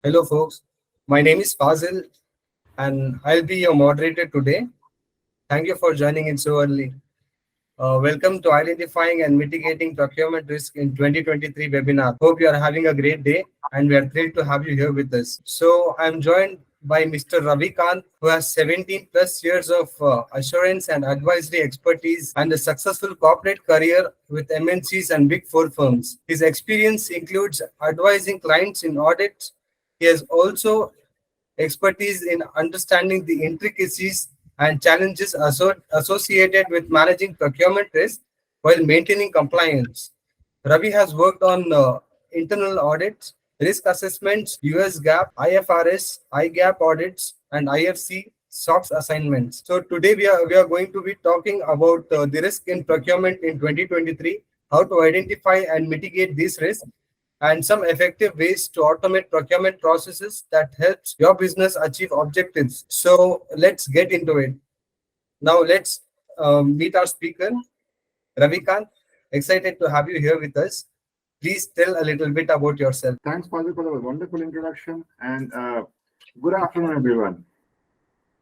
Hello, folks. My name is Fazil, and I'll be your moderator today. Thank you for joining in so early. Welcome to Identifying and Mitigating Procurement Risk in 2023 webinar. Hope you are having a great day, and we are thrilled to have you here with us. So, I'm joined by Mr. Ravi Kant, who has 17 plus years of assurance and advisory expertise and a successful corporate career with MNCs and Big Four firms. His experience includes advising clients in audits. He has also expertise in understanding the intricacies and challenges associated with managing procurement risk while maintaining compliance. Ravi has worked on internal audits, risk assessments, US GAAP, IFRS, IGAP audits, and IFC SOX assignments. So today we are going to be talking about the risk in procurement in 2023, how to identify and mitigate these risks, and some effective ways to automate procurement processes that helps your business achieve objectives. So let's get into it. Now let's meet our speaker, Ravi Kant. Excited to have you here with us. Please tell a little bit about yourself. Thanks, Fazil, for the wonderful introduction, and good afternoon, everyone.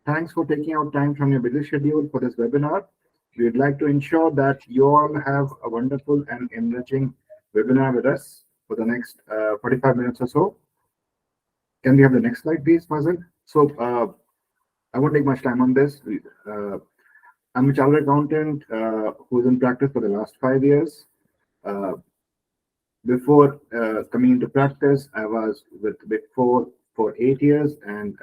Thanks for taking out time from your busy schedule for this webinar. We'd like to ensure that you all have a wonderful and enriching webinar with us for the next 45 minutes or so. Can we have the next slide, please, Fazil? So I won't take much time on this. I'm a chartered accountant who's in practice for the last 5 years. Before coming into practice, I was with Big Four for 8 years and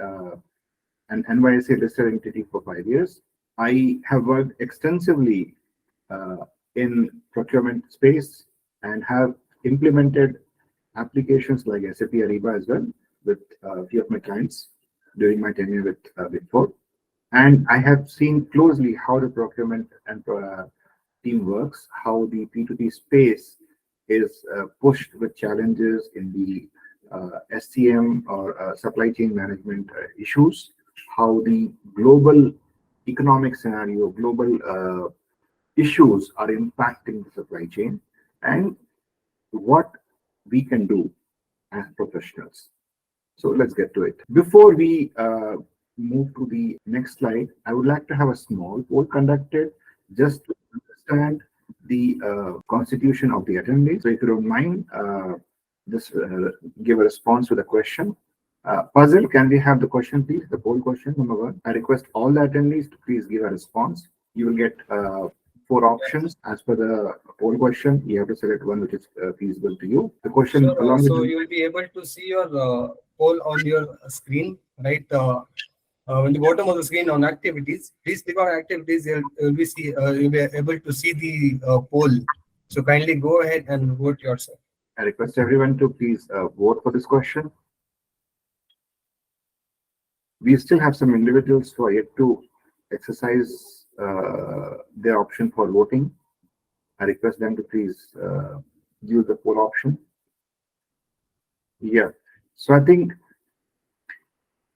an NYSE listed entity for 5 years. I have worked extensively in procurement space and have implemented applications like SAP Ariba as well with a few of my clients during my tenure with Big Four. And I have seen closely how the procurement and team works, how the P2P space is pushed with challenges in the SCM or supply chain management issues, how the global economic scenario, global issues are impacting the supply chain, and what we can do as professionals. So let's get to it. Before we move to the next slide, I would like to have a small poll conducted just to understand the constitution of the attendees. So if you don't mind, just give a response to the question. Puzzle, can we have the question, please? The poll question, number 1. I request all the attendees to please give a response. You will get 4 options as per the poll question. You have to select one which is feasible to you. The question Sure, along so with you will be able to see your poll on your screen, right? On the bottom of the screen on activities, please click on activities. You'll be able to see the poll. So kindly go ahead and vote yourself. I request everyone to please vote for this question. We still have some individuals who are yet to exercise their option for voting. I request them to please use the poll option. Yeah, so I think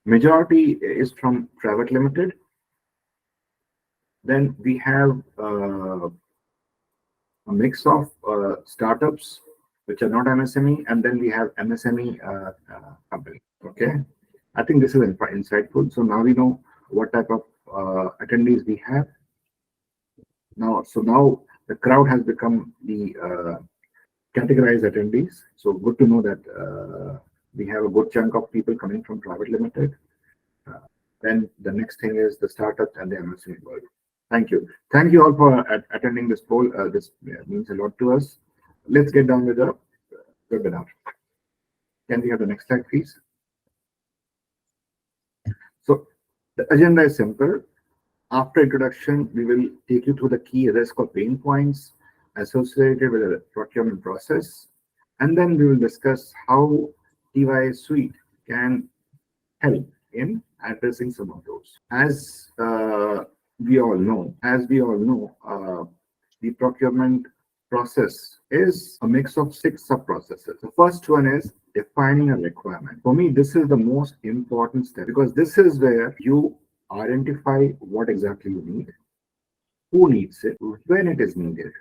majority is from private limited. Then we have a mix of startups which are not MSME, and then we have MSME company. Okay, I think this is insightful. So now we know what type of attendees we have. Now the crowd has become the categorized attendees. So good to know that we have a good chunk of people coming from private limited. Then the next thing is the startups and the MSME world. Thank you. Thank you all for attending this poll. This means a lot to us. Let's get down with the webinar. Can we have the next slide, please? So the agenda is simple. After introduction, we will take you through the key risk or pain points associated with the procurement process. And then we will discuss how TYA Suite can help in addressing some of those. As we all know, the procurement process is a mix of 6 sub-processes. The first one is defining a requirement. For me, this is the most important step because this is where you identify what exactly you need, who needs it, when it is needed,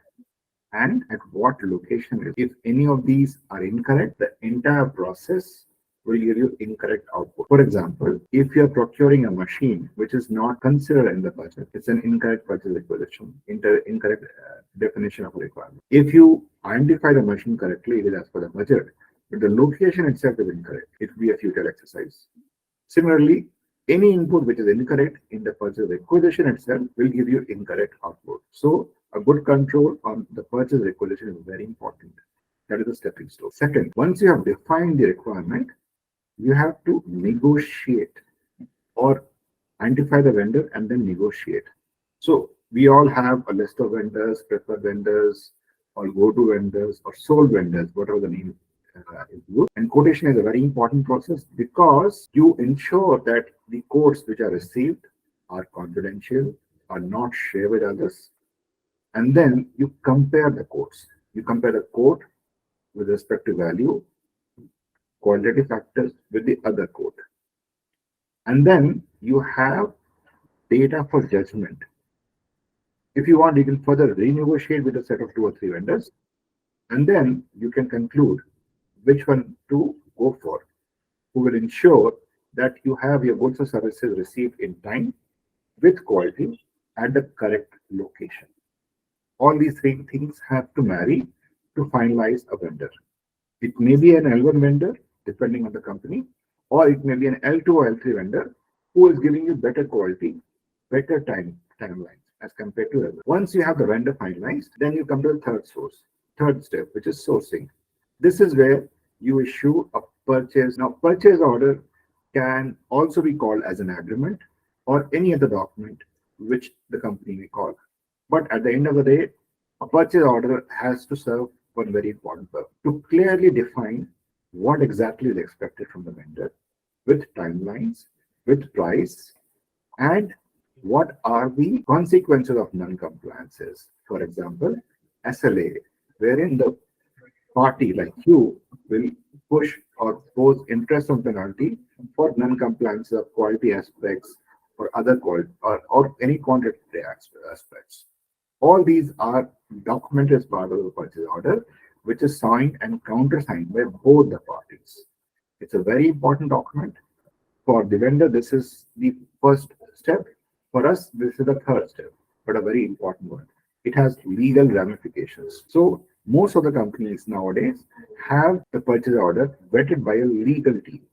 and at what location. If any of these are incorrect, the entire process will give you incorrect output. For example, if you're procuring a machine which is not considered in the budget, it's an incorrect purchase requisition, incorrect definition of a requirement. If you identify the machine correctly, it is as per the budget, but the location itself is incorrect. It will be a futile exercise. Similarly, any input which is incorrect in the purchase requisition itself will give you incorrect output. So a good control on the purchase requisition is very important. That is the stepping stone. Second, once you have defined the requirement, you have to negotiate or identify the vendor and then negotiate. So we all have a list of vendors, preferred vendors, or go-to vendors, or sole vendors, whatever the name is used. And quotation is a very important process because you ensure that the quotes which are received are confidential, are not shared with others, and then you compare the quotes. You compare the quote with respect to value, qualitative factors with the other quote. And then you have data for judgment. If you want, you can further renegotiate with a set of 2 or 3 vendors, and then you can conclude which one to go for, who will ensure that you have your goods or services received in time, with quality, at the correct location. All these 3 things have to marry to finalize a vendor. It may be an L1 vendor, depending on the company, or it may be an L2 or L3 vendor who is giving you better quality, better timelines as compared to others. Once you have the vendor finalized, then you come to the third step, which is sourcing. This is where you issue a purchase. Now, purchase order can also be called as an agreement or any other document which the company may call. But at the end of the day, a purchase order has to serve one very important purpose: to clearly define what exactly is expected from the vendor, with timelines, with price, and what are the consequences of non-compliances. For example, SLA, wherein the party like you will push or pose interest on penalty for non-compliance of quality aspects or other quality or any quantitative aspects. All these are documented as part of the purchase order, which is signed and countersigned by both the parties. It's a very important document. For the vendor, this is the first step. For us, this is the third step, but a very important one. It has legal ramifications. So most of the companies nowadays have the purchase order vetted by a legal team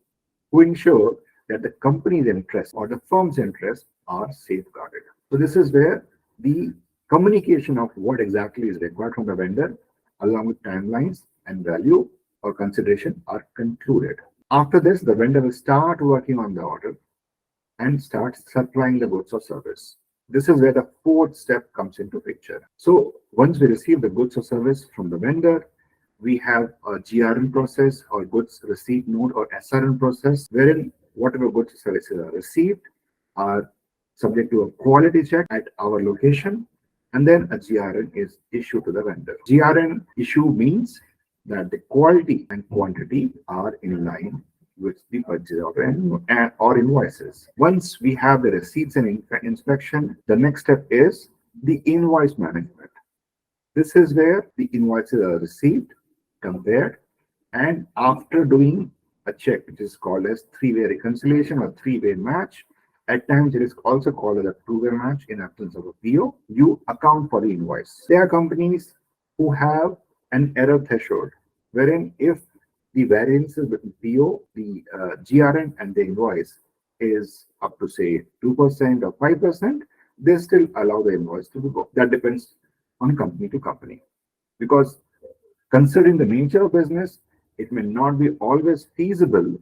who ensure that the company's interests or the firm's interests are safeguarded. So this is where the communication of what exactly is required from the vendor, along with timelines and value or consideration, are concluded. After this, the vendor will start working on the order and start supplying the goods or service. This is where the fourth step comes into picture. So once we receive the goods or service from the vendor, we have a GRN process or goods receipt note or SRN process, wherein whatever goods or services are received are subject to a quality check at our location, and then a GRN is issued to the vendor. GRN issue means that the quality and quantity are in line with the purchase order or invoices. Once we have the receipts and inspection, the next step is the invoice management. This is where the invoices are received, compared, and after doing a check, which is called as 3-way reconciliation or 3-way match, at times it is also called as a 2-way match in absence of a PO, you account for the invoice. There are companies who have an error threshold, wherein if the variances between PO, the GRN, and the invoice is up to say 2% or 5%, they still allow the invoice to be booked. That depends on company to company. Because considering the nature of business, it may not be always feasible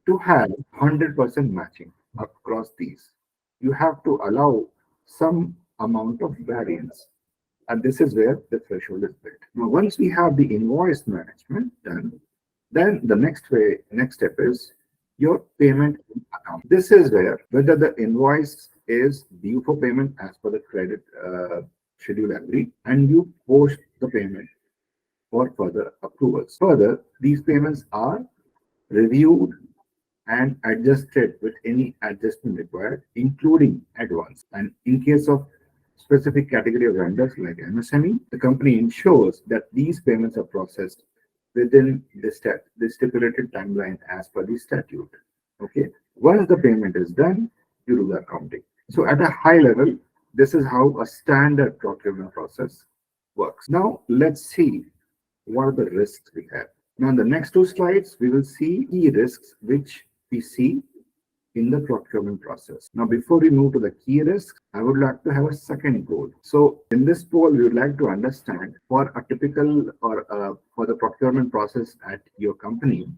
to have 100% matching across these. You have to allow some amount of variance. And this is where the threshold is built. Now, once we have the invoice management done, then the next step is your payment account. This is where whether the invoice is due for payment as per the credit schedule agreed, and you post the payment for further approvals. Further, these payments are reviewed and adjusted with any adjustment required, including advance. And in case of specific category of vendors like MSME, the company ensures that these payments are processed within the stipulated timeline as per the statute. Okay. Once the payment is done, you do the accounting. So at a high level, this is how a standard procurement process works. Now let's see what are the risks we have. Now in the next two slides, we will see key risks which we see in the procurement process. Now, before we move to the key risks, I would like to have a second goal. So, in this poll, we would like to understand for a typical or for the procurement process at your company,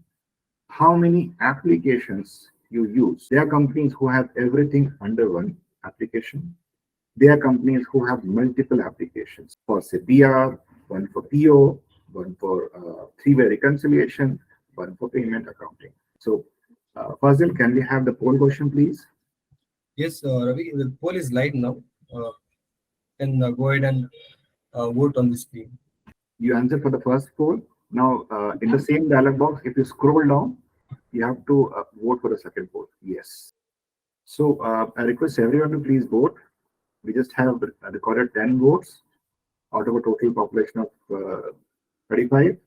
how many applications you use. There are companies who have everything under one application. There are companies who have multiple applications for say PR, one for PO, one for three-way reconciliation, one for payment accounting. So, Fazil, can we have the poll question, please? Yes, Ravi, the poll is live now. Can go ahead and vote on the screen. You answered for the first poll. Now, in the same dialog box, if you scroll down, you have to vote for the second poll. Yes. So, I request everyone to please vote. We just have recorded 10 votes out of a total population of 35.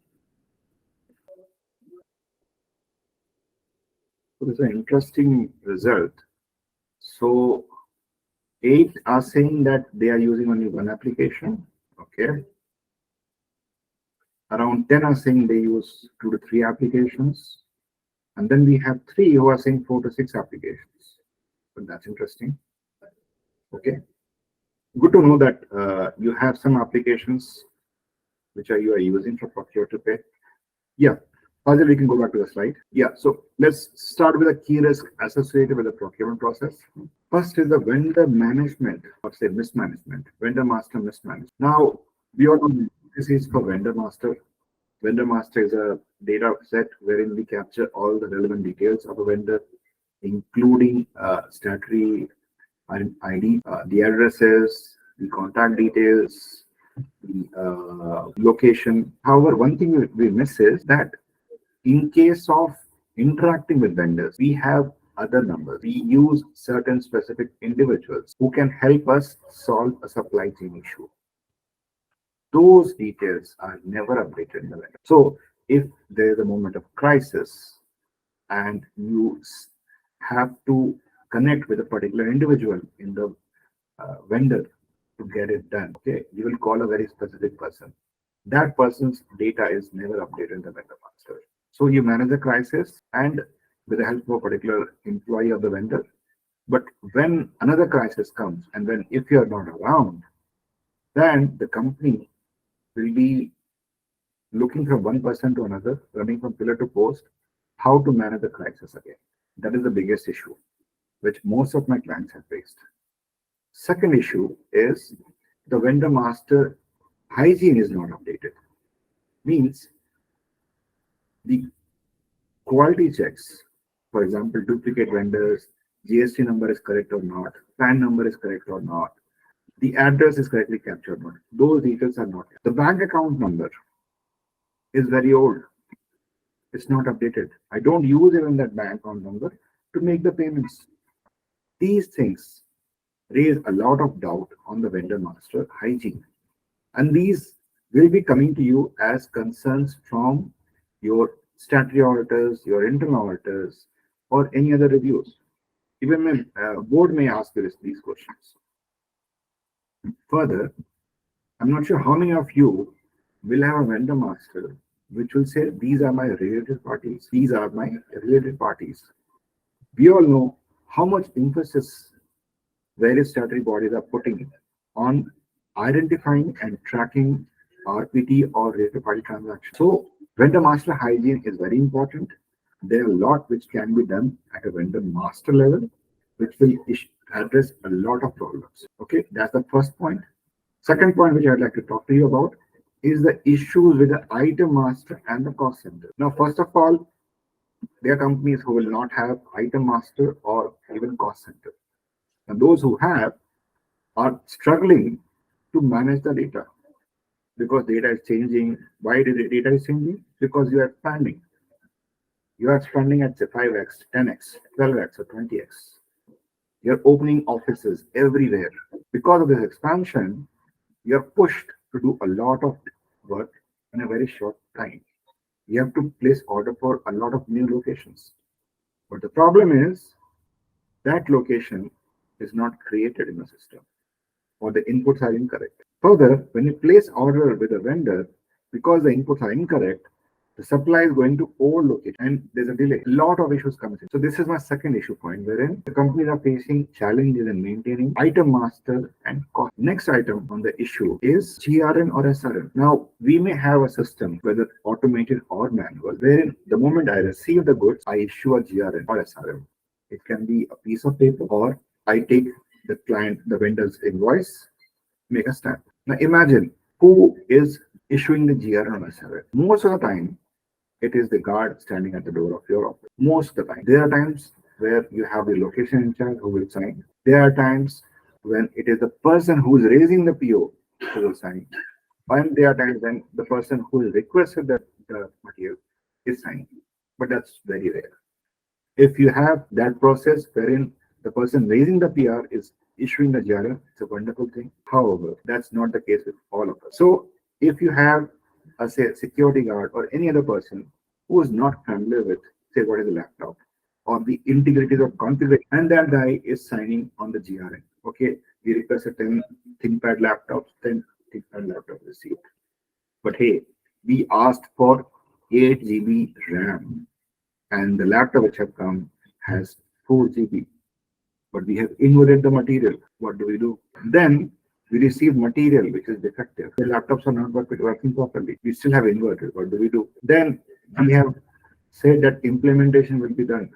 So, this is an interesting result. So, 8 are saying that they are using only one application. Okay. Around 10 are saying they use 2 to 3 applications. And then we have 3 who are saying 4 to 6 applications. But that's interesting. Okay. Good to know that you have some applications which you are using for procure to pay. Yeah. Fazil, we can go back to the slide. Yeah. So let's start with the key risk associated with the procurement process. First is the vendor management, or say mismanagement, vendor master mismanagement. Now, we all know this is for vendor master. Vendor master is a data set wherein we capture all the relevant details of a vendor, including statutory ID, the addresses, the contact details, the location. However, one thing we miss is that in case of interacting with vendors, we have other numbers. We use certain specific individuals who can help us solve a supply chain issue. Those details are never updated in the vendor. So if there is a moment of crisis and you have to connect with a particular individual in the vendor to get it done, okay, you will call a very specific person. That person's data is never updated in the vendor master. So you manage the crisis and with the help of a particular employee of the vendor. But when another crisis comes and when if you're not around, then the company will be looking from one person to another, running from pillar to post, how to manage the crisis again. That is the biggest issue, which most of my clients have faced. Second issue is the vendor master hygiene is not updated. Means the quality checks, for example, duplicate vendors, GST number is correct or not, PAN number is correct or not, the address is correctly captured or not. Those details are not. The bank account number is very old. It's not updated. I don't use even that bank account number to make the payments. These things raise a lot of doubt on the vendor master hygiene. And these will be coming to you as concerns from your statutory auditors, your internal auditors, or any other reviews. Even board may ask you these questions. Further, I'm not sure how many of you will have a vendor master which will say, these are my related parties, these are my related parties. We all know how much emphasis various statutory bodies are putting on identifying and tracking RPT or related party transactions. So vendor master hygiene is very important. There are a lot which can be done at a vendor master level, which will address a lot of problems. Okay, that's the first point. Second point which I'd like to talk to you about is the issues with the item master and the cost center. Now, first of all, there are companies who will not have item master or even cost center. And those who have are struggling to manage the data because data is changing. Why the data is changing? Because you are expanding. You are expanding at say 5x, 10x, 12x, or 20x. You're opening offices everywhere. Because of this expansion, you're pushed to do a lot of work in a very short time. You have to place order for a lot of new locations. But the problem is that location is not created in the system, or the inputs are incorrect. Further, when you place order with a vendor, because the inputs are incorrect, the supply is going to overlook and there's a delay. A lot of issues comes in. So this is my second issue point, wherein the companies are facing challenges in maintaining item master and cost. Next item on the issue is GRN or SRM. Now, we may have a system, whether automated or manual, wherein the moment I receive the goods, I issue a GRN or SRM. It can be a piece of paper, or I take the vendor's invoice, make a stamp. Now imagine who is issuing the GRN or SRM. Most of the time, it is the guard standing at the door of your office. Most of the time. There are times where you have the location in charge who will sign. There are times when it is the person who is raising the PO who will sign. And there are times when the person who has requested the material is signing. But that's very rare. If you have that process wherein the person raising the PR is issuing the GRN, it's a wonderful thing. However, that's not the case with all of us. So if you have a say security guard or any other person who is not familiar with, say, what is a laptop or the integrities of configuration, and that guy is signing on the GRN. Okay, we requested 10 ThinkPad laptops, 10 ThinkPad laptops received. But hey, we asked for 8 GB RAM, and the laptop which have come has 4 GB. But we have inverted the material. What do? Then we receive material which is defective. The laptops are not working properly. We still have inverted. What do? Then we have said that implementation will be done,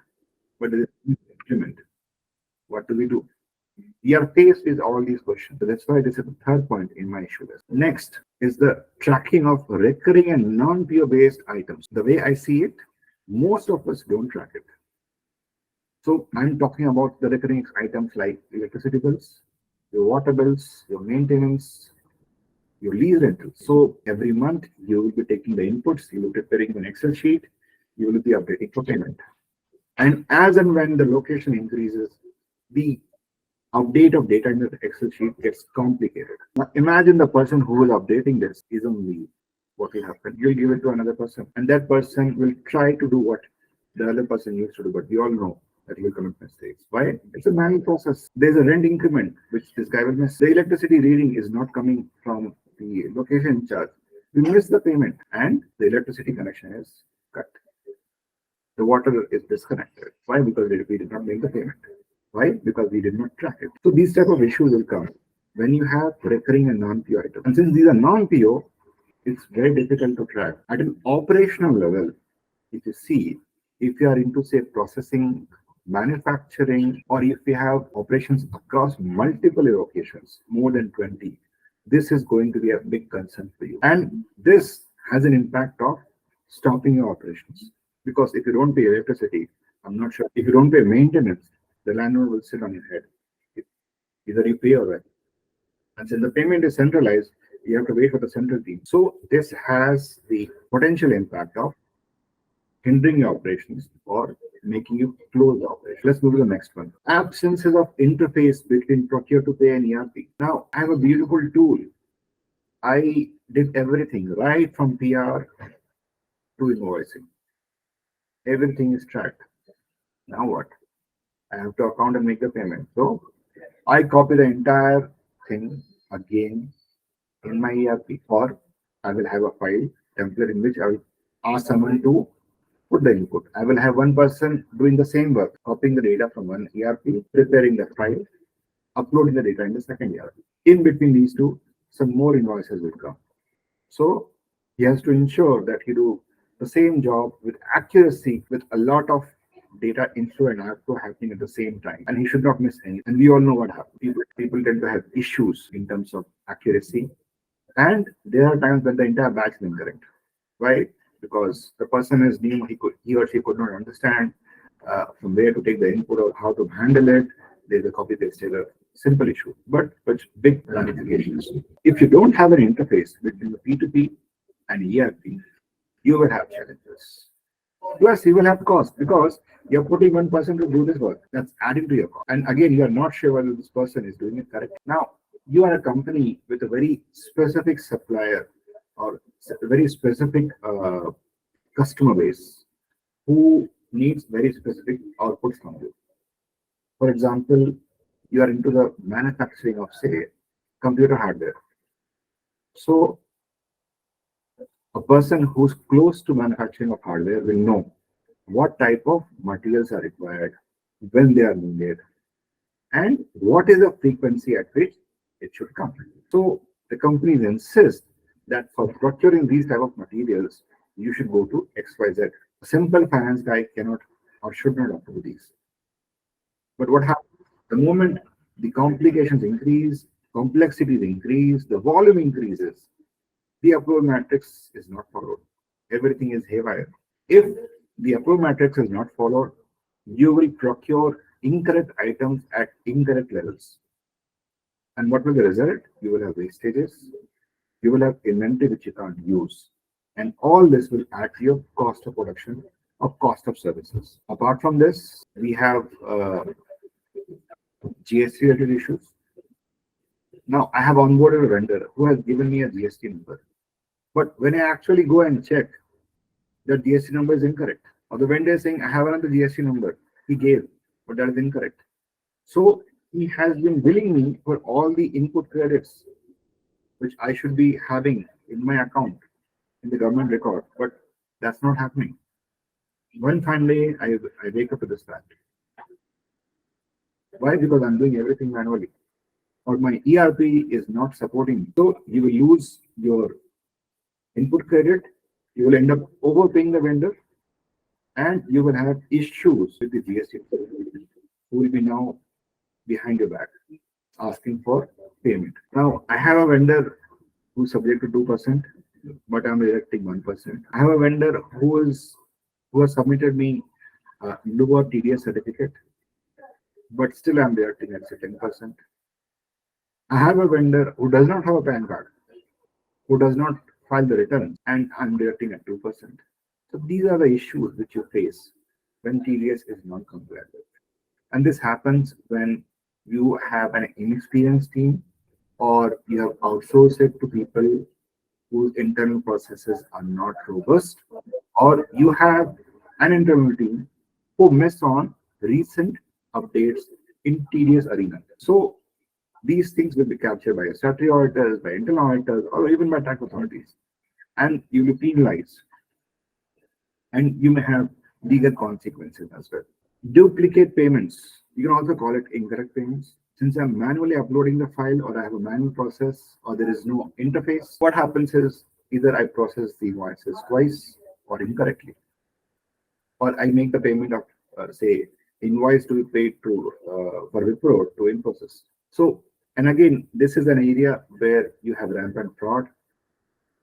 but it is implement. What do? We are faced with all these questions. So that's why this is the third point in my issue list. Next is the tracking of recurring and non-PO based items. The way I see it, most of us don't track it. So I'm talking about the recurring items like electricity bills, your water bills, your maintenance, your lease rentals. So every month you will be taking the inputs, you will be preparing an Excel sheet, you will be updating for payment. And as and when the location increases, the update of data in the Excel sheet gets complicated. Now imagine the person who is updating this is on leave. What will happen? You'll give it to another person, and that person will try to do what the other person used to do, but we all know that he will commit mistakes. Why? It's a manual process. There's a rent increment which this guy will miss. The electricity reading is not coming from the location charge. We miss the payment, and the electricity connection is cut. The water is disconnected. Why? Because we did not make the payment. Why? Because we did not track it. So these type of issues will come when you have recurring and non-PO items. And since these are non-PO, it's very difficult to track. At an operational level, if you see, if you are into, say, processing, manufacturing, or if you have operations across multiple locations, more than 20, this is going to be a big concern for you. And this has an impact of stopping your operations. Because if you don't pay electricity, I'm not sure. If you don't pay maintenance, the landlord will sit on your head. Either you pay or rent. And since the payment is centralized, you have to wait for the central team. So this has the potential impact of hindering your operations or making you close the operation. Let's move to the next one. Absences of interface between procure to pay and ERP. Now, I have a beautiful tool. I did everything right from PR to invoicing. Everything is tracked. Now what? I have to account and make the payment. So I copy the entire thing again in my ERP, or I will have a file template in which I will ask someone to put the input. I will have one person doing the same work, copying the data from one ERP, preparing the file, uploading the data in the second ERP. In between these two, some more invoices will come. So he has to ensure that he do the same job with accuracy, with a lot of data inflow and outflow happening at the same time, and he should not miss any. And we all know what happens. People tend to have issues in terms of accuracy, and there are times when the entire batch is incorrect. Why? Because the person is new, he or she could not understand from where to take the input or how to handle it. There's a copy paste error, simple issue, but big ramifications. If you don't have an interface between the P2P and ERP, you will have challenges. Plus, you will have cost because you're putting one person to do this work. That's adding to your cost. And again, you are not sure whether this person is doing it correctly. Now, you are a company with a very specific supplier or a very specific customer base who needs very specific outputs from you. For example, you are into the manufacturing of, say, computer hardware. So a person who's close to manufacturing of hardware will know what type of materials are required, when they are needed, and what is the frequency at which it should come. So the companies insist that for procuring these type of materials, you should go to XYZ. A simple finance guy cannot or should not approve these. But what happens the moment the complications increase, complexities increase, the volume increases, the approval matrix is not followed. Everything is haywire. If the approval matrix is not followed, you will procure incorrect items at incorrect levels. And what will the result? You will have wastages, you will have inventory which you can't use. And all this will add to your cost of production or cost of services. Apart from this, we have GST related issues. Now, I have onboarded a vendor who has given me a GST number. But when I actually go and check, the GST number is incorrect. Or the vendor is saying, I have another GST number he gave, but that is incorrect. So he has been billing me for all the input credits which I should be having in my account in the government record, but that's not happening. One fine day, I wake up to this fact. Why? Because I'm doing everything manually, or my ERP is not supporting me. So you will lose your input credit, you will end up overpaying the vendor, and you will have issues with the GST, who will be now behind your back asking for payment. Now, I have a vendor who's subject to 2%, but I'm deducting 1%. I have a vendor who has submitted me lower TDS certificate, but still I'm deducting at 10%. I have a vendor who does not have a PAN card, who does not file the returns, and I'm deducting at 2%. So these are the issues which you face when TDS is non-compliant. And this happens when you have an inexperienced team or you have outsourced it to people whose internal processes are not robust, or you have an internal team who miss on recent updates in TDS arena. So these things will be captured by statutory auditors, by internal auditors, or even by tax authorities, and you will be penalized. And you may have legal consequences as well. Duplicate payments. You can also call it incorrect payments. Since I'm manually uploading the file, or I have a manual process, or there is no interface, what happens is either I process the invoices twice or incorrectly, or I make the payment of, say, invoice to be paid to for Wipro to Infosys. So, and again, this is an area where you have rampant fraud.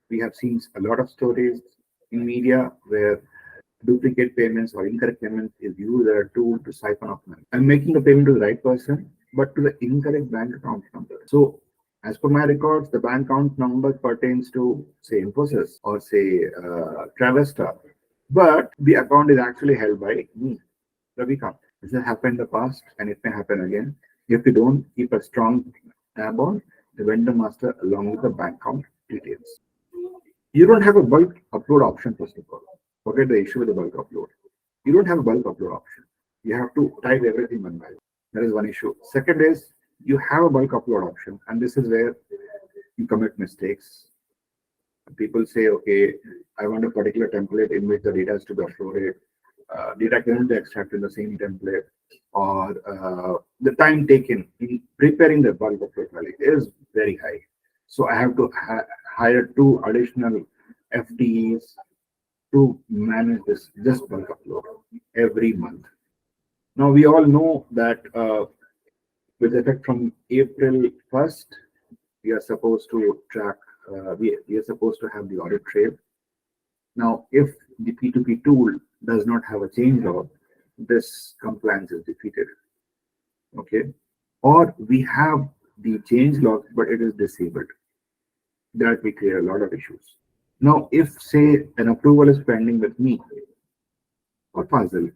We have seen a lot of stories in media where duplicate payments or incorrect payments is used as a tool to siphon off money. I'm making the payment to the right person, but to the incorrect bank account number. So, as per my records, the bank account number pertains to, say, Infosys or, say, Travesta, but the account is actually held by me, Ravi Kant. This has happened in the past, and it may happen again if you don't keep a strong tab on the vendor master along with the bank account details. You don't have a bulk upload option, first of all. Forget the issue with the bulk upload. You don't have a bulk upload option. You have to type everything one by one. That is one issue. Second is you have a bulk upload option, and this is where you commit mistakes. People say, okay, I want a particular template in which the data is to be uploaded. Data cannot be extracted in the same template, or the time taken in preparing the bulk upload file is very high. So I have to hire 2 additional FTEs to manage this just bulk upload every month. Now we all know that with effect from April 1st, we are supposed to track, we are supposed to have the audit trail. Now, if the P2P tool does not have a change log, this compliance is defeated. Okay. Or we have the change log, but it is disabled. That will create a lot of issues. Now, if, say, an approval is pending with me or Fazil,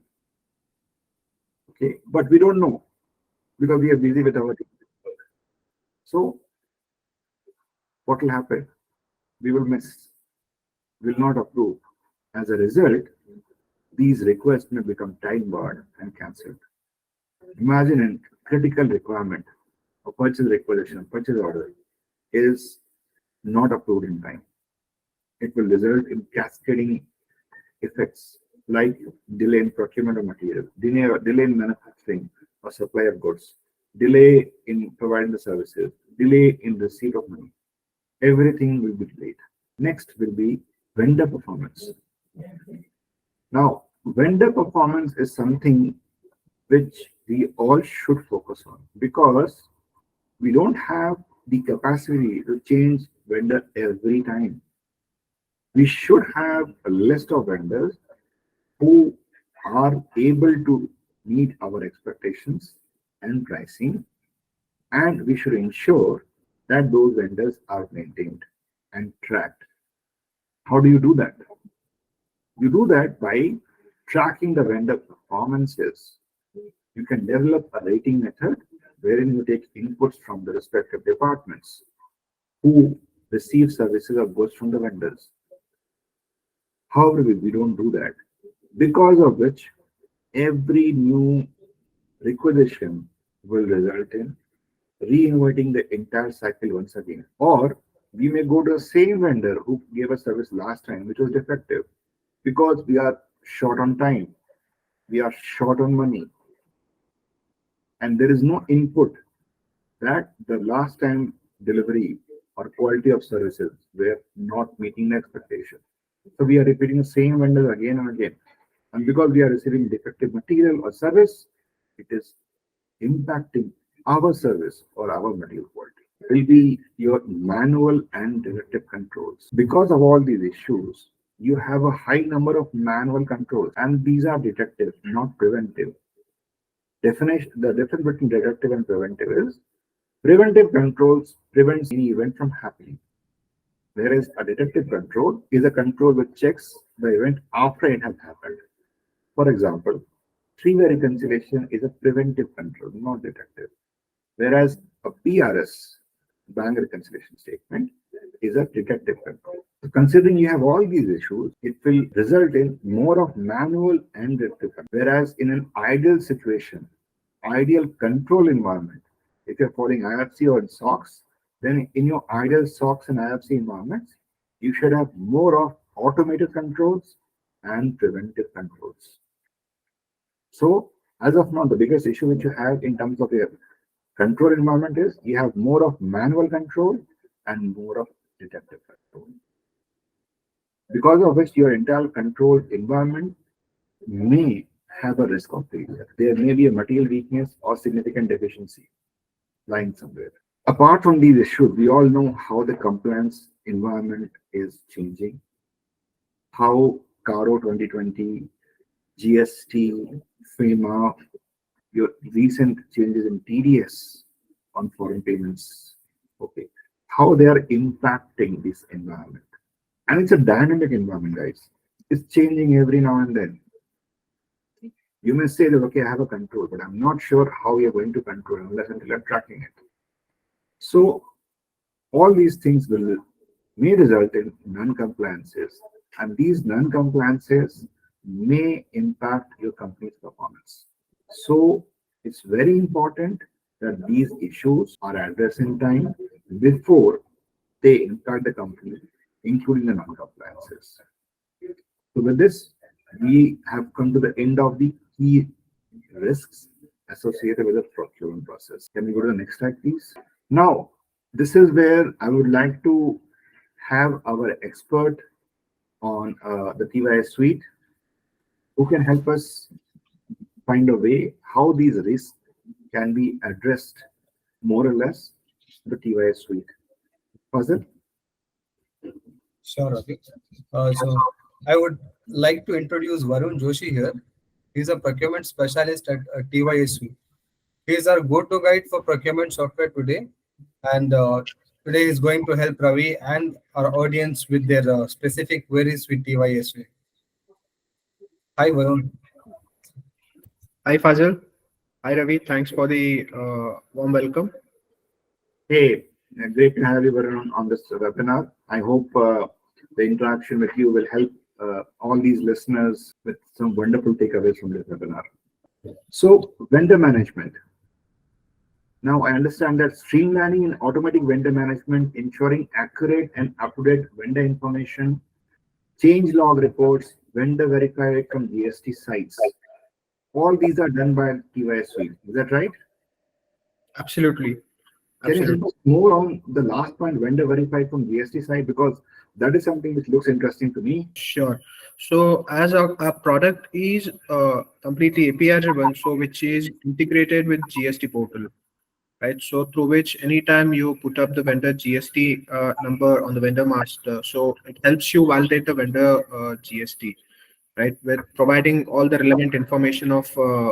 okay, but we don't know because we are busy with our team. So, what will happen? We will miss, will not approve. As a result, these requests may become time barred and cancelled. Imagine a critical requirement, a purchase requisition, purchase order is not approved in time. It will result in cascading effects like delay in procurement of material, delay in manufacturing or supply of goods, delay in providing the services, delay in receipt of money. Everything will be delayed. Next will be vendor performance. Now, vendor performance is something which we all should focus on because we don't have the capacity to change vendor every time. We should have a list of vendors who are able to meet our expectations and pricing, and we should ensure that those vendors are maintained and tracked. How do you do that? You do that by tracking the vendor performances. You can develop a rating method wherein you take inputs from the respective departments who receive services or goods from the vendors. However, we don't do that, because of which every new requisition will result in reinverting the entire cycle once again. Or we may go to the same vendor who gave us service last time, which was defective, because we are short on time, we are short on money, and there is no input that the last time delivery or quality of services were not meeting the expectation. So we are repeating the same vendors again and again. And because we are receiving defective material or service, it is impacting our service or our material quality. It will be your manual and directive controls. Because of all these issues, you have a high number of manual controls, and these are detective, not preventive. The difference between detective and preventive is preventive controls prevents any event from happening, whereas a detective control is a control which checks the event after it has happened. For example, three-way reconciliation is a preventive control, not detective, whereas a PRS, bank reconciliation statement, is a detective control. So considering you have all these issues, it will result in more of manual and detective control. Whereas in an ideal situation, ideal control environment, if you're following IFC or in SOX, then in your ideal SOX and IFC environments, you should have more of automated controls and preventive controls. So as of now, the biggest issue which you have in terms of your control environment is you have more of manual control and more of detective control. Because of which your entire control environment may have a risk of failure. There may be a material weakness or significant deficiency lying somewhere. Apart from these issues, we all know how the compliance environment is changing, how CARO 2020, GST, FEMA, your recent changes in TDS on foreign payments, okay, how they are impacting this environment. And it's a dynamic environment, guys. It's changing every now and then. You may say that, okay, I have a control, but I'm not sure how you're going to control unless until I'm tracking it. So all these things may result in non-compliances, and these non-compliances may impact your company's performance. So it's very important that these issues are addressed in time before they impact the company, including the non-compliances. So with this, we have come to the end of the key risks associated with the procurement process. Can we go to the next slide, please? Now, this is where I would like to have our expert on the TYS suite who can help us find a way how these risks can be addressed more or less the TYS suite. Fazil? Sure, Ravi. So I would like to introduce Varun Joshi here. He's a procurement specialist at TYSV. He is our go-to guide for procurement software today, and today is going to help Ravi and our audience with their specific queries with TYSV. Hi, Varun. Hi Fazil. Hi Ravi. Thanks for the warm welcome. Hey, great to have you Varun, on this webinar. I hope the interaction with you will help all these listeners with some wonderful takeaways from this webinar. So, vendor management. Now, I understand that streamlining and automatic vendor management, ensuring accurate and up-to-date vendor information, change log reports, vendor verified from GST sites. All these are done by TYS suite. Is that right? Absolutely. Can you Absolutely. help us more on the last point, vendor verified from GST side? Because that is something which looks interesting to me. Sure. So as our product is completely API driven, so which is integrated with GST portal, right? So through which anytime you put up the vendor GST number on the vendor master, so it helps you validate the vendor GST, right? With providing all the relevant information of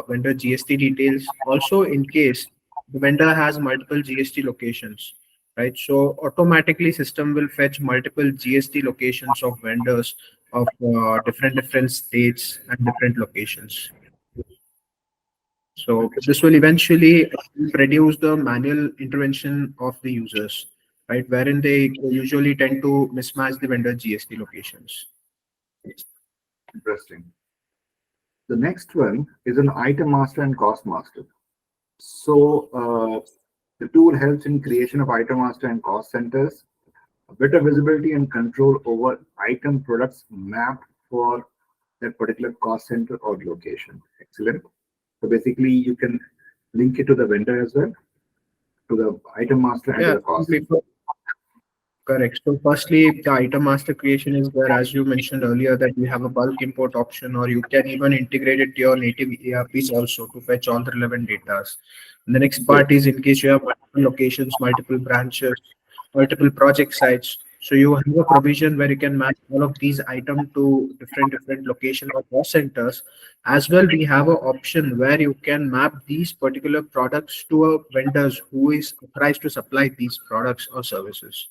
vendor GST details. Also, in case the vendor has multiple GST locations, right? So automatically system will fetch multiple GST locations of vendors of different states and different locations. So this will eventually reduce the manual intervention of the users, right? Wherein they usually tend to mismatch the vendor GST locations. Interesting. The next one is an item master and cost master. So the tool helps in creation of item master and cost centers, better visibility and control over item products mapped for that particular cost center or location. Excellent. So basically, you can link it to the vendor as well, to the item master and to Yeah, the cost. completely. Correct. So firstly, the item master creation is where, as you mentioned earlier, that you have a bulk import option, or you can even integrate it to your native ERPs also to fetch all the relevant data. And the next Great. part is in case you have multiple locations, multiple branches, multiple project sites. So you have a provision where you can map all of these items to different location or cost centers. As well, we have an option where you can map these particular products to a vendors who is authorized to supply these products or services,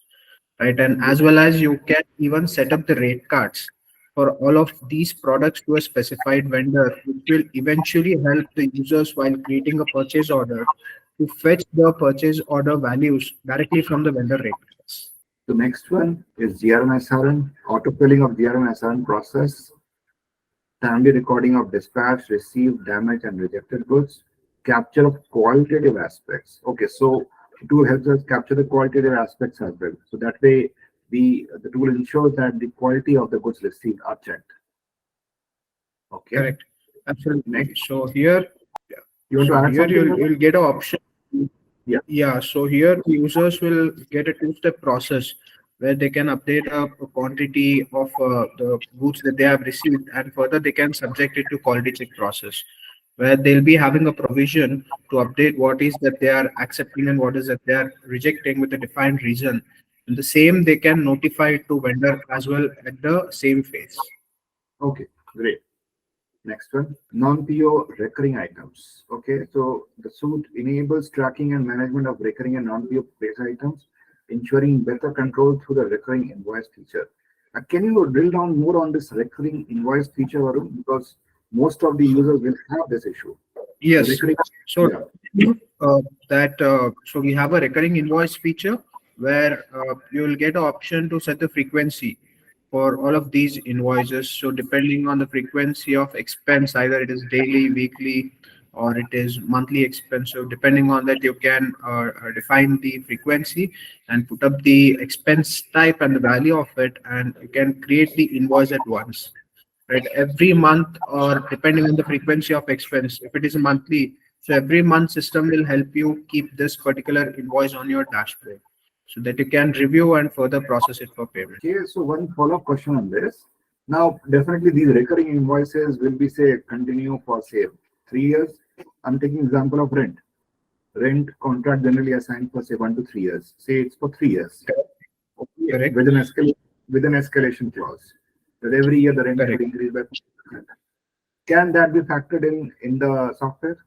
right? And as well as you can even set up the rate cards for all of these products to a specified vendor, which will eventually help the users while creating a purchase order to fetch the purchase order values directly from the vendor rate cards. The next one is GRM SRN, auto-filling of GRM SRN process, timely recording of dispatch, received, damaged, and rejected goods, capture of qualitative aspects. Okay, so the tool helps us capture the qualitative aspects as well. So that way, the tool ensures that the quality of the goods received are checked. Okay. Correct. Absolutely. Next, So here, you want to add something? you'll get an option. Yeah. Yeah, so here users will get a two-step process where they can update a quantity of the goods that they have received, and further they can subject it to quality check process, where they'll be having a provision to update what is that they are accepting and what is that they are rejecting with a defined reason. And the same they can notify it to vendor as well at the same phase. Okay, great. Next one, non-PO recurring items. Okay, so the suite enables tracking and management of recurring and non-PO based items, ensuring better control through the recurring invoice feature. Can you drill down more on this recurring invoice feature, Varun? Because most of the users will have this issue. The Yes. recurring, So yeah, so we have a recurring invoice feature where you will get an option to set the frequency for all of these invoices. So depending on the frequency of expense, either it is daily, weekly, or it is monthly expense. So depending on that, you can define the frequency and put up the expense type and the value of it, and you can create the invoice at once, right? Every month, or depending on the frequency of expense, if it is monthly, so every month system will help you keep this particular invoice on your dashboard so that you can review and further process it for payment. okay, so one follow-up question on this. Now, definitely these recurring invoices will be, say, continue for, say, 3 years. I'm taking example of rent contract generally assigned for say 1 to 3 years. Say it's for 3 years. Okay, Correct. with an escalation clause that every year the rent should Correct. increase by 5%. Can that be factored in the software?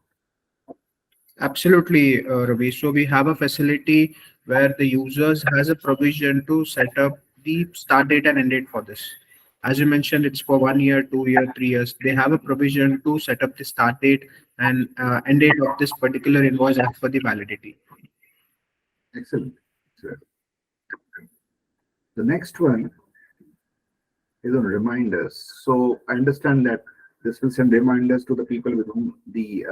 Absolutely, Ravi. So we have a facility where the users has a provision to set up the start date and end date for this. As you mentioned, it's for 1 year, 2 year, 3 years. They have a provision to set up the start date and end date of this particular invoice as per the validity. Excellent. So, the next one is on reminders. So I understand that this will send reminders to the people with whom the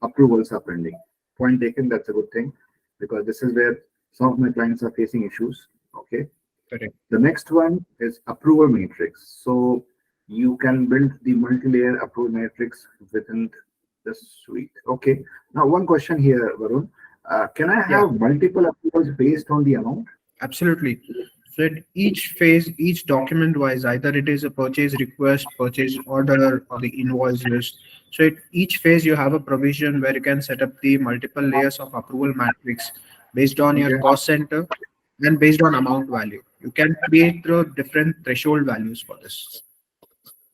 approvals are pending. Point taken, that's a good thing because this is where some of my clients are facing issues. Okay. Correct. The next one is approval matrix. So you can build the multi-layer approval matrix within the suite. Okay. Now, one question here, Varun. Can I Yeah. have multiple approvals based on the amount? Absolutely. So at each phase, each document wise, either it is a purchase request, purchase order, or the invoice list. So at each phase, you have a provision where you can set up the multiple layers of approval matrix based on your Okay. cost center and based on amount value. You can create the different threshold values for this.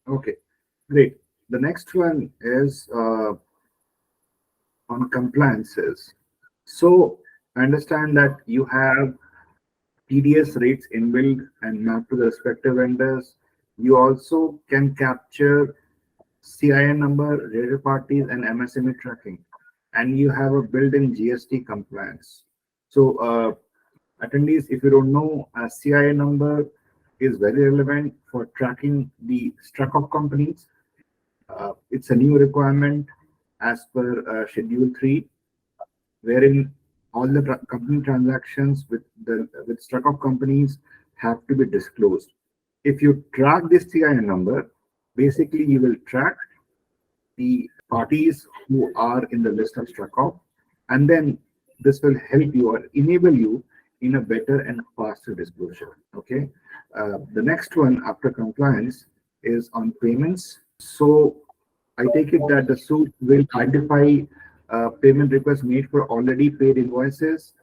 Okay. Great. The next one is on compliances. So I understand that you have TDS rates inbuilt and mapped to the respective vendors. You also can capture CIN number, related parties, and MSME tracking. And you have a built-in GST compliance. So attendees, if you don't know, a CIN number is very relevant for tracking the struck of companies. It's a new requirement as per Schedule 3, wherein all the company transactions with stock of companies have to be disclosed. If you track this CIN number, basically you will track the parties who are in the list of struck off, and then this will help you or enable you in a better and faster disclosure. Okay. The next one after compliance is on payments. So I take it that the suit will identify payment requests made for already paid invoices.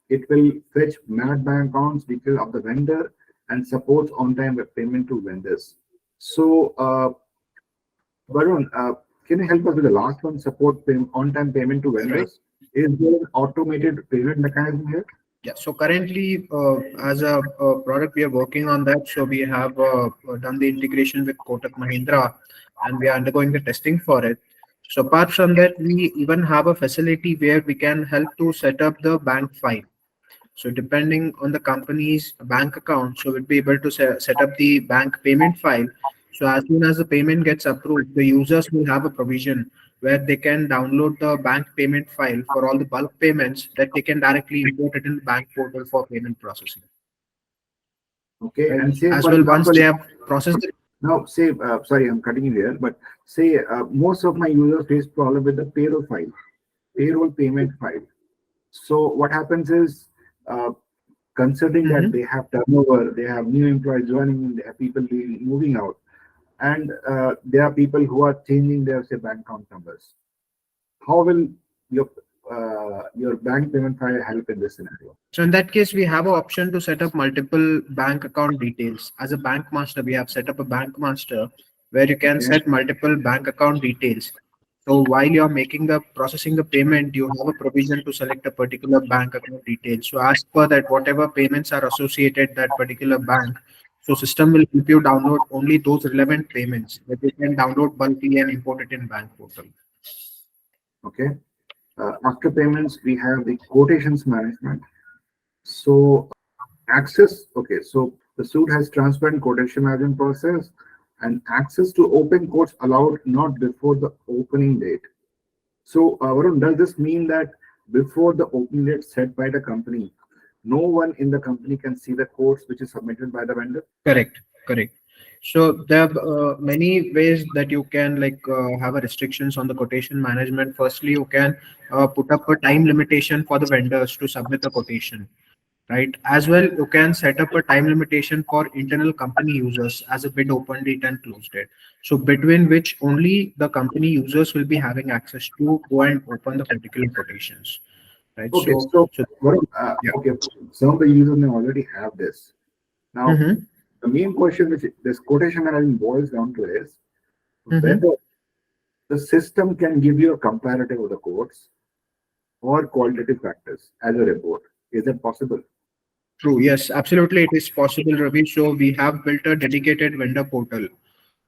It will fetch MAT bank accounts, detail of the vendor, and supports on-time payment to vendors. So, Varun, can you help us with the last one? Support on-time payment to Right. vendors. Is there an automated payment mechanism here? Yeah. So currently, as a product, we are working on that. So we have done the integration with Kotak Mahindra, and we are undergoing the testing for it. So apart from that, we even have a facility where we can help to set up the bank file. So depending on the company's bank account, so we'll be able to set up the bank payment file. So as soon as the payment gets approved, the users will have a provision where they can download the bank payment file for all the bulk payments that they can directly import it in the bank portal for payment processing. Okay, Right. and say As for well, once example, they have processed it, now say, sorry, I'm cutting you here, but say most of my users face problem with the payroll file, payroll payment file. So what happens is, considering that Mhm. they have turnover, they have new employees joining in, they have people moving out, and there are people who are changing their say bank account numbers. How will your your bank payment file help in this scenario? So in that case, we have an option to set up multiple bank account details. As a bank master, we have set up a bank master where you can Okay, set multiple bank account details. So while you're making the processing the payment, you have a provision to select a particular bank account detail. So as per that, whatever payments are associated that particular bank, so system will help you download only those relevant payments that you can download bulky and import it in bank portal. okay. After payments, we have the quotations management. So access, okay, so the suit has transparent quotation management process and access to open quotes allowed not before the opening date. So, Varun, does this mean that before the opening date set by the company, no one in the company can see the quotes which is submitted by the vendor? Correct, correct. So there are many ways that you can have a restrictions on the quotation management. Firstly, you can put up a time limitation for the vendors to submit the quotation, right? As well, you can set up a time limitation for internal company users as a bid open date and close date. So between which only the company users will be having access to go and open the particular quotations, right? Okay, So, so so Varun, yeah. okay, some of the users may already have this. Now, Mm-hmm. the main question which this quotation management boils down to is Mm-hmm. whether the system can give you a comparative of the quotes or qualitative factors as a report. Is that possible? True. Yes, absolutely. It is possible, Ravi. So we have built a dedicated vendor portal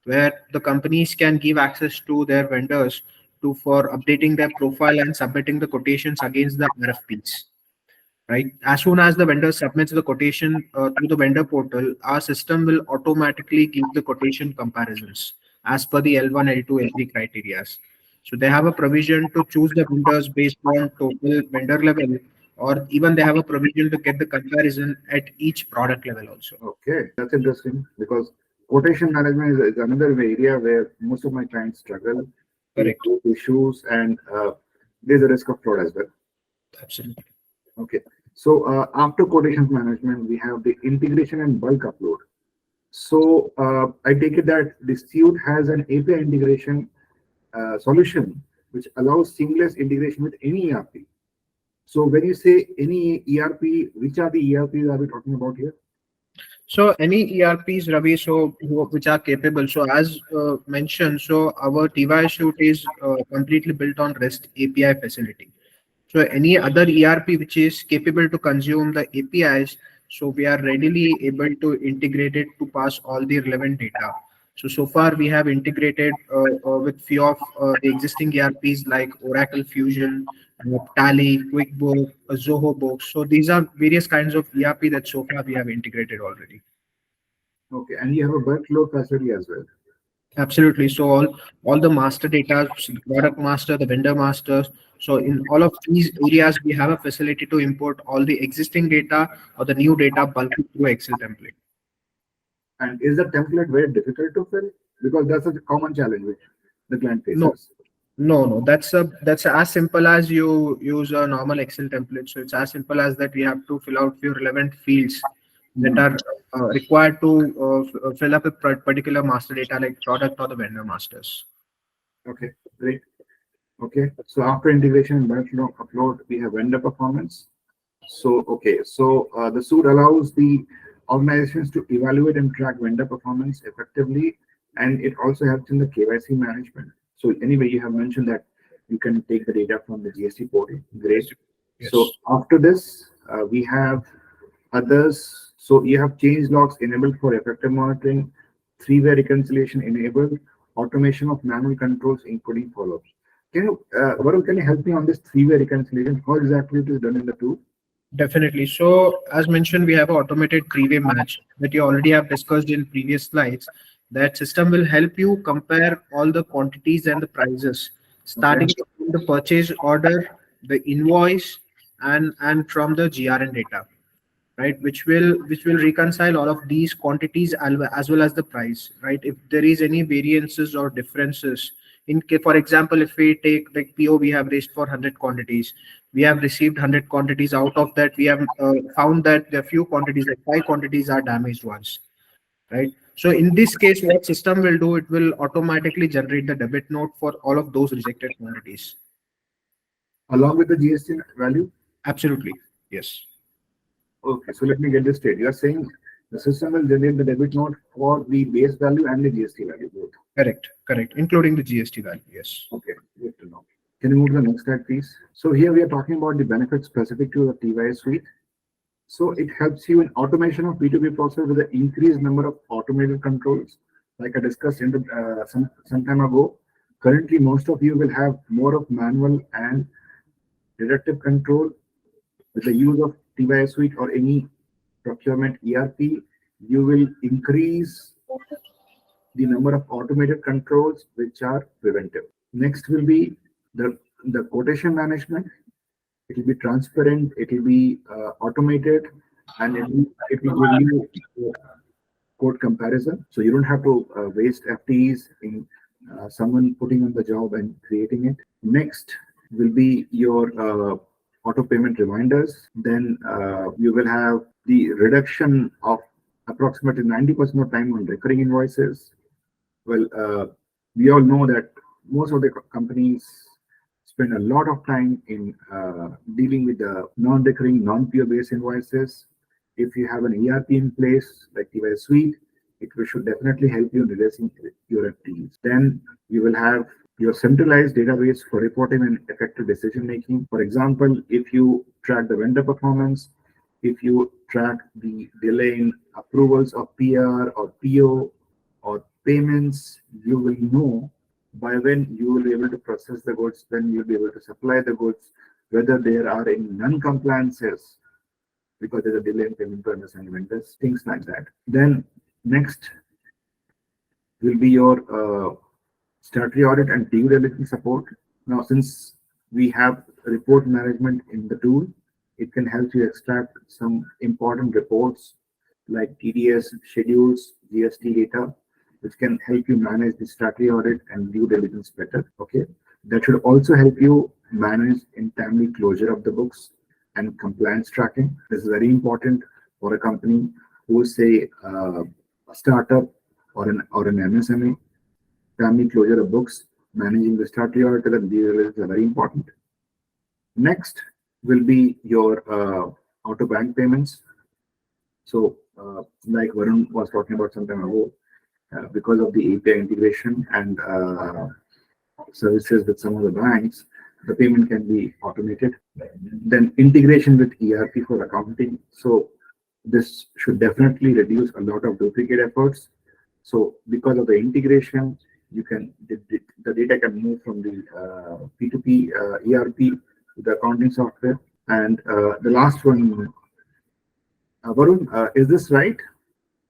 where the companies can give access to their vendors to for updating their profile and submitting the quotations against the RFPs. right? As soon as the vendor submits the quotation through the vendor portal, our system will automatically give the quotation comparisons as per the L1, L2, L3 criteria. So they have a provision to choose the vendors based on total vendor level, or even they have a provision to get the comparison at each product level also. Okay, that's interesting because quotation management is another area where most of my clients struggle. They Correct. have issues, and there's a risk of fraud as well. Absolutely. Okay, so after quotations management, we have the integration and bulk upload. So I take it that the suite has an API integration solution which allows seamless integration with any ERP. So when you say any ERP, which are the ERPs are we talking about here? So any ERPs, Ravi, which are capable. So as mentioned, so our TY suite is completely built on REST API facility. So any other ERP which is capable to consume the APIs, so we are readily able to integrate it to pass all the relevant data. So far we have integrated with few of the existing ERPs like Oracle Fusion, Tally, QuickBook, Zoho Books. So these are various kinds of ERP that so far we have integrated already. Okay, and you have a bulk load facility as well. Absolutely. So all the master data, so the product master, the vendor masters. So in all of these areas, we have a facility to import all the existing data or the new data bulky through Excel template. And is the template very difficult to fill? Because that's a common challenge which the client No, faces. no. That's as simple as you use a normal Excel template. So it's as simple as that. We have to fill out few relevant fields that Mhm. are required to fill up a particular master data like product or the vendor masters. Okay, great. Okay, so after integration and bulk load upload, we have vendor performance. So, okay, so the suite allows the organizations to evaluate and track vendor performance effectively, and it also helps in the KYC management. So, anyway, you have mentioned that you can take the data from the GST portal. Great. So, Yes. after this, we have others. So, you have change logs enabled for effective monitoring, three-way reconciliation enabled, automation of manual controls, including follow-ups. Varun, can you help me on this three-way reconciliation? How exactly it is done in the tool? Definitely. So, as mentioned, we have an automated three-way match that you already have discussed in previous slides. That system will help you compare all the quantities and the prices, Okay. starting from the purchase order, the invoice, and from the GRN data, right? Which will reconcile all of these quantities as well as the price, right? If there is any variances or differences for example, if we take the PO we have raised for 100 quantities, we have received 100 quantities. Out of that, we have found that the few quantities, like 5 quantities, are damaged ones, right? So in this case, what system will do, it will automatically generate the debit note for all of those rejected quantities. Along with the GST value? Absolutely, yes. Okay, so let me get this straight. You are saying the system will generate the debit note for the base value and the GST value both. Correct, including the GST value, yes. Okay, good to know. Can you move to the next slide, please? So here we are talking about the benefits specific to the TYS suite. So it helps you in automation of B2B process with an increased number of automated controls, like I discussed in the some time ago. Currently, most of you will have more of manual and deductive control. With the use of TYS suite or any procurement ERP, you will increase the number of automated controls which are preventive. Next will be the quotation management. It will be transparent, it will be automated, and it will give you code comparison. So you don't have to waste FTEs in someone putting on the job and creating it. Next will be your auto payment reminders. Then you will have the reduction of approximately 90% of time on recurring invoices. Well, we all know that most of the companies spend a lot of time in dealing with the non-recurring, non-PO based invoices. If you have an ERP in place like TY Suite, should definitely help you in reducing your FTEs. Then you will have your centralized database for reporting and effective decision making. For example, if you track the vendor performance, if you track the delay in approvals of PR or PO or payments, you will know by when you will be able to process the goods, when you'll be able to supply the goods, whether there are any non-compliances, because there's a delay in payment to undersigned vendors, things like that. Then next will be your statutory audit and due diligence support. Now, since we have report management in the tool, it can help you extract some important reports like TDS schedules, GST data, which can help you manage the statutory audit and due diligence better. Okay, that should also help you manage in timely closure of the books and compliance tracking. This is very important for a company who is, say, a startup or an MSME. Timely closure of books, managing the statutory audit and due diligence are very important. Next will be your auto bank payments. So, like Varun was talking about some time ago, because of the API integration and services with some of the banks, the payment can be automated. Then integration with ERP for accounting. So this should definitely reduce a lot of duplicate efforts. So because of the integration, you can the data can move from the P2P ERP to the accounting software. And the last one, Varun, is this right?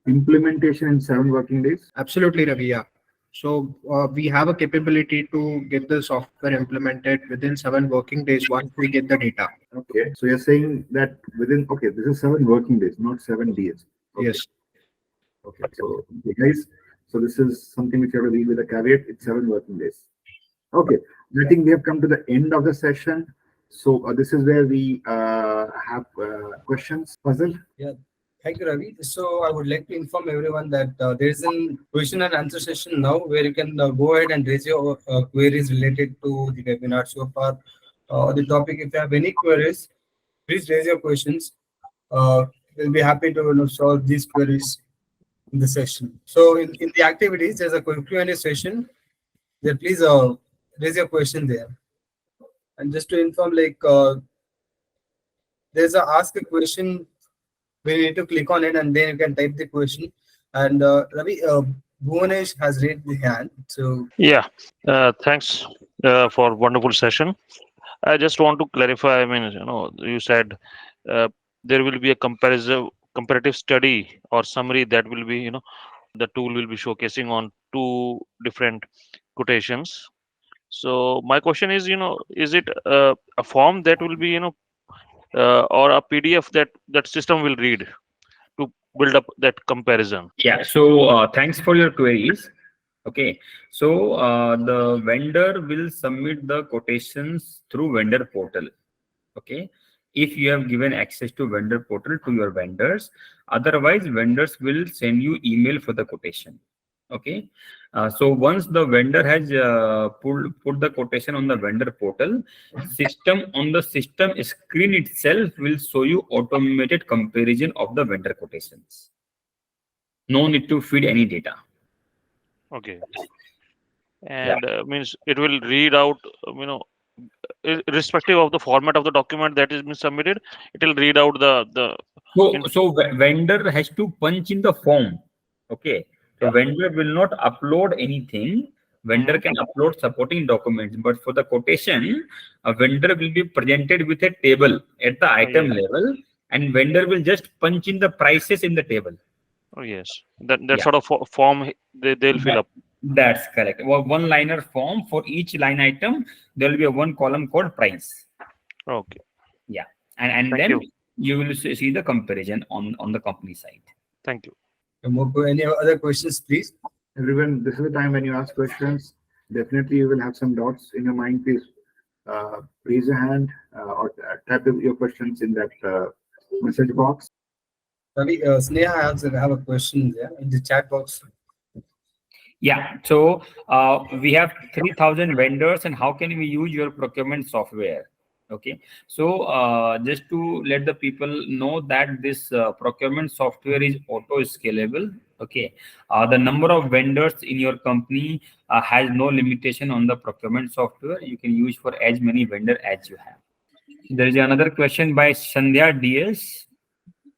Implementation in 7 working days? Absolutely, Ravi. Yeah. So we have a capability to get the software implemented within 7 working days once we get the data. Okay, so you're saying that within, okay, this is 7 working days, not 7 days. Okay. Yes. Okay, so okay, guys, so this is something which you have to read with a caveat. It's 7 working days. Okay, I think we have come to the end of the session. So this is where we have questions. Puzzle? Yeah. Thank you, Ravi. So I would like to inform everyone that there is a question and answer session now where you can go ahead and raise your queries related to the webinar so far. The topic, if you have any queries, please raise your questions. We'll be happy to solve these queries in the session. So in the activities, there's a Q&A session. There, please raise your question there. And just to inform, like there's a ask a question. We need to click on it and then you can type the question. And Ravi, Bhuvanesh has raised the hand. So Yeah, thanks for wonderful session. I just want to clarify. I mean, you said there will be a comparative study or summary that will be, the tool will be showcasing on 2 different quotations. So my question is, is it a form that will be, or a PDF that system will read to build up that comparison? Yeah, so thanks for your queries. Okay, so the vendor will submit the quotations through vendor portal. Okay, if you have given access to vendor portal to your vendors, otherwise vendors will send you email for the quotation. Okay, so once the vendor has put the quotation on the vendor portal, on the system screen itself will show you automated comparison of the vendor quotations. No need to feed any data. Okay. And means it will read out, irrespective of the format of the document that is being submitted, it will read out the So vendor has to punch in the form. Okay, so vendor will not upload anything. Vendor can upload supporting documents, but for the quotation, a vendor will be presented with a table at the item level, and vendor will just punch in the prices in the table. Oh yes, that sort of form they'll fill up. That's correct. Well, one liner form for each line item. There will be a 1 column called price. Okay. Yeah, and then you will see the comparison on the company side. Thank you. any other questions, please? Everyone, this is the time when you ask questions. Definitely, you will have some dots in your mind. Please raise your hand or type your questions in that message box. Ravi, Sneha also have a question there in the chat box. Yeah, so we have 3,000 vendors, and how can we use your procurement software? Okay, so just to let the people know that this procurement software is auto scalable. Okay, the number of vendors in your company has no limitation on the procurement software. You can use for as many vendor as you have. There is another question by Sandhya DS.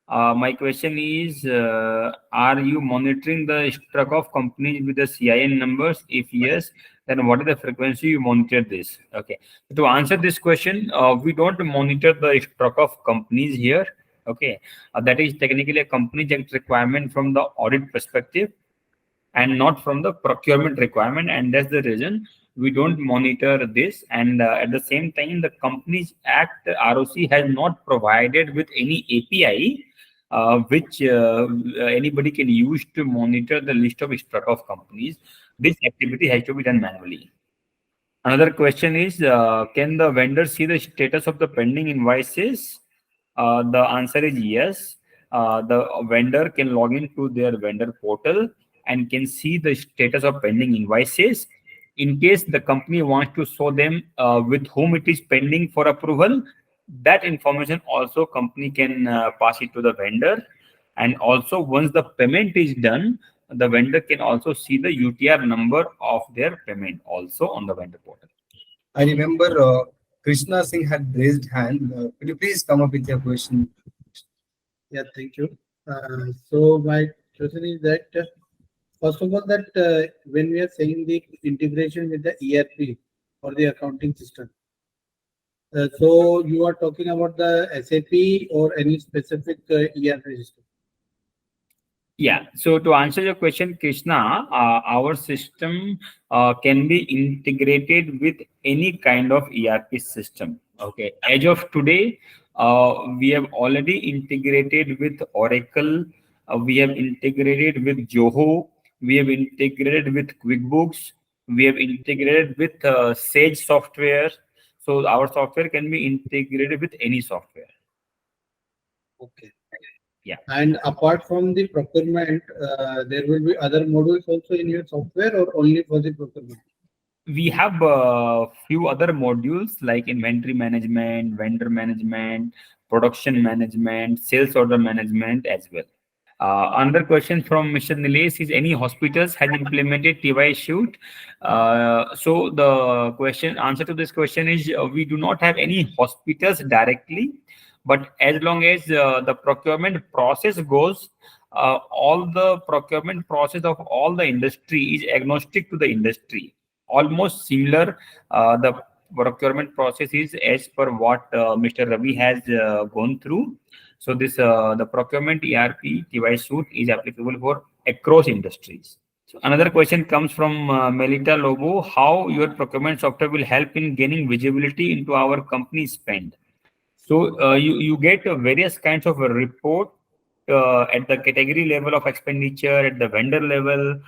My question is, are you monitoring the stock of companies with the CIN numbers? If yes, then what is the frequency you monitor this? Okay, to answer this question, we don't monitor the stock of companies here. Okay, that is technically a company requirement from the audit perspective and not from the procurement requirement, and that's the reason we don't monitor this. And at the same time, the Companies Act ROC has not provided with any API which anybody can use to monitor the list of stock of companies. This activity has to be done manually. Another question is, can the vendor see the status of the pending invoices? The answer is yes. The vendor can log into their vendor portal and can see the status of pending invoices. In case the company wants to show them with whom it is pending for approval, that information also company can pass it to the vendor. And also, once the payment is done, the vendor can also see the UTR number of their payment also on the vendor portal. I remember Krishna Singh had raised hand. Could you please come up with your question? Yeah, thank you. So my question is that first of all, that when we are saying the integration with the ERP or the accounting system, so you are talking about the SAP or any specific ERP system? Yeah. So to answer your question, Krishna, our system can be integrated with any kind of ERP system. Okay. As of today, we have already integrated with Oracle. We have integrated with Joho. We have integrated with QuickBooks. We have integrated with Sage software. So our software can be integrated with any software. Okay. Yeah. And apart from the procurement, there will be other modules also in your software or only for the procurement? We have a few other modules like inventory management, vendor management, production management, sales order management as well. Another question from Mr. Nilesh is, any hospitals has implemented TY shoot? So the answer to this question is, we do not have any hospitals directly, but as long as the procurement process goes, all the procurement process of all the industry is agnostic to the industry, almost similar. The procurement process is as per what Mr. Ravi has gone through. So this the procurement ERP TY suite is applicable for across industries. So another question comes from Melita Lobo: how your procurement software will help in gaining visibility into our company spend? So you get various kinds of a report at the category level of expenditure, at the vendor level,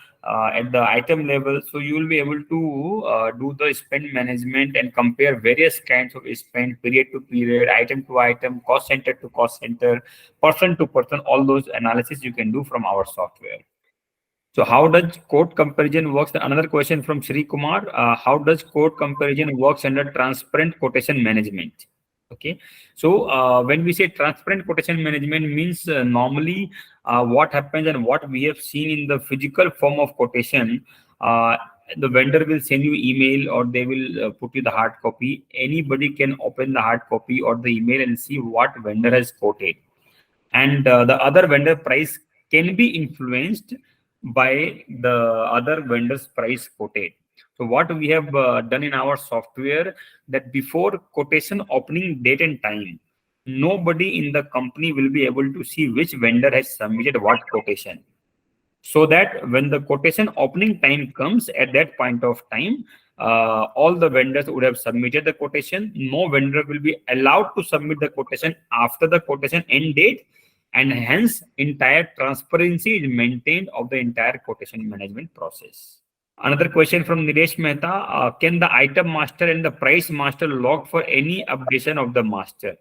at the item level. So you will be able to do the spend management and compare various kinds of spend, period to period, item to item, cost center to cost center, person to person. All those analysis you can do from our software. So how does code comparison works? Another question from Shri Kumar: how does code comparison works under transparent quotation management? Okay, so when we say transparent quotation management means normally what happens and what we have seen in the physical form of quotation, the vendor will send you email or they will put you the hard copy. Anybody can open the hard copy or the email and see what vendor has quoted, and the other vendor price can be influenced by the other vendor's price quoted. So what we have done in our software, that before quotation opening date and time, nobody in the company will be able to see which vendor has submitted what quotation. So that when the quotation opening time comes, at that point of time, all the vendors would have submitted the quotation. No vendor will be allowed to submit the quotation after the quotation end date, and hence entire transparency is maintained of the entire quotation management process. Another question from Nilesh Mehta: can the item master and the price master log for any updation of the master?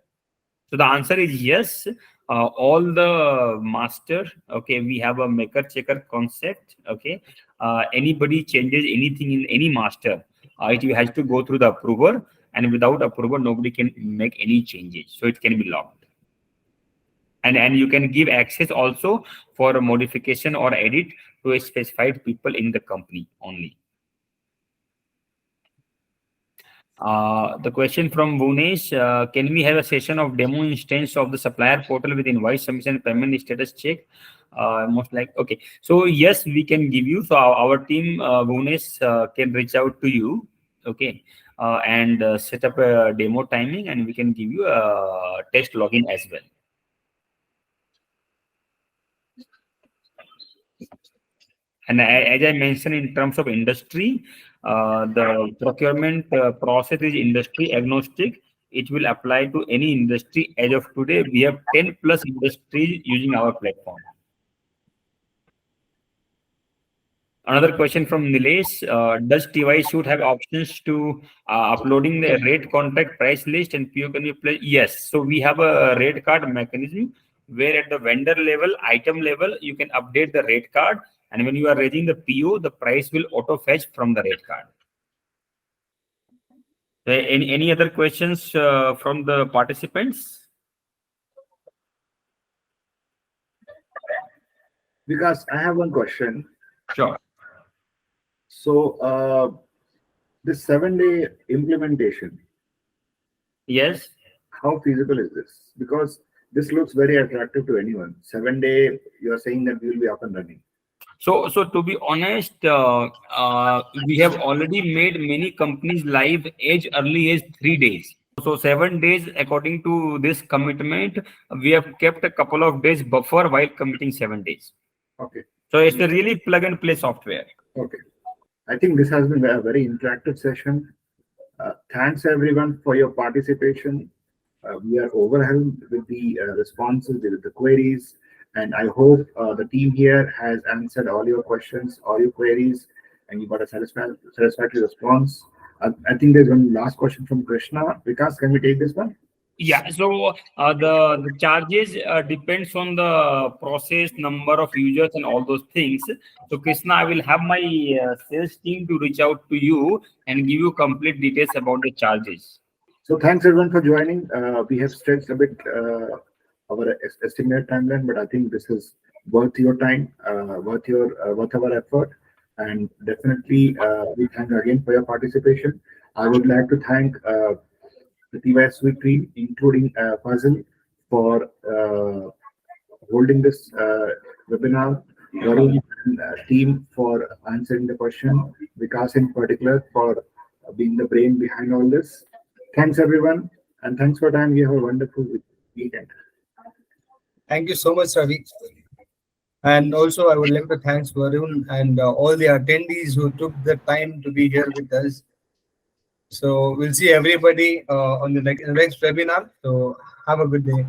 So the answer is yes. All the master, okay, we have a maker checker concept. Okay, anybody changes anything in any master, it has to go through the approver, and without approval, nobody can make any changes. So it can be logged. And you can give access also for a modification or edit to a specified people in the company only. The question from Bhunesh: can we have a session of demo instance of the supplier portal with invoice submission and payment status check? Most like, okay. So yes, we can give you. So our team, Bhunesh, can reach out to you, okay, and set up a demo timing, and we can give you a test login as well. And as I mentioned, in terms of industry, the procurement process is industry agnostic. It will apply to any industry. As of today, we have 10 plus industries using our platform. Another question from Nilesh, does TY should have options to uploading the rate contract price list and PO can be placed? Yes. So we have a rate card mechanism where at the vendor level, item level, you can update the rate card. And when you are raising the PO, the price will auto fetch from the rate card. Any other questions from the participants? Because I have one question. Sure. So this 7-day implementation, Yes. how feasible is this? Because this looks very attractive to anyone. 7-day, you are saying that we will be up and running. So to be honest, we have already made many companies live as early as 3 days. So 7 days, according to this commitment, we have kept a couple of days buffer while committing 7 days. Okay. So it's a really plug and play software. Okay. I think this has been a very interactive session. Thanks everyone for your participation. We are overwhelmed with the responses, with the queries, and I hope the team here has answered all your questions, all your queries, and you got a satisfactory response. I think there's one last question from Krishna. Vikas, can we take this one? Yeah, so the charges depends on the process, number of users, and all those things. So Krishna, I will have my sales team to reach out to you and give you complete details about the charges. So thanks everyone for joining. We have stretched a bit our estimated timeline, but I think this is worth your time, worth our effort, and definitely we thank you again for your participation. I would like to thank the TY Suite team, including Fazil, for holding this webinar. Ravi and team for answering the question. Vikas in particular for being the brain behind all this. Thanks everyone, and thanks for your time. You have a wonderful weekend. Thank you so much, Ravi. And also, I would like to thank Varun and all the attendees who took the time to be here with us. So we'll see everybody on the next webinar. So have a good day.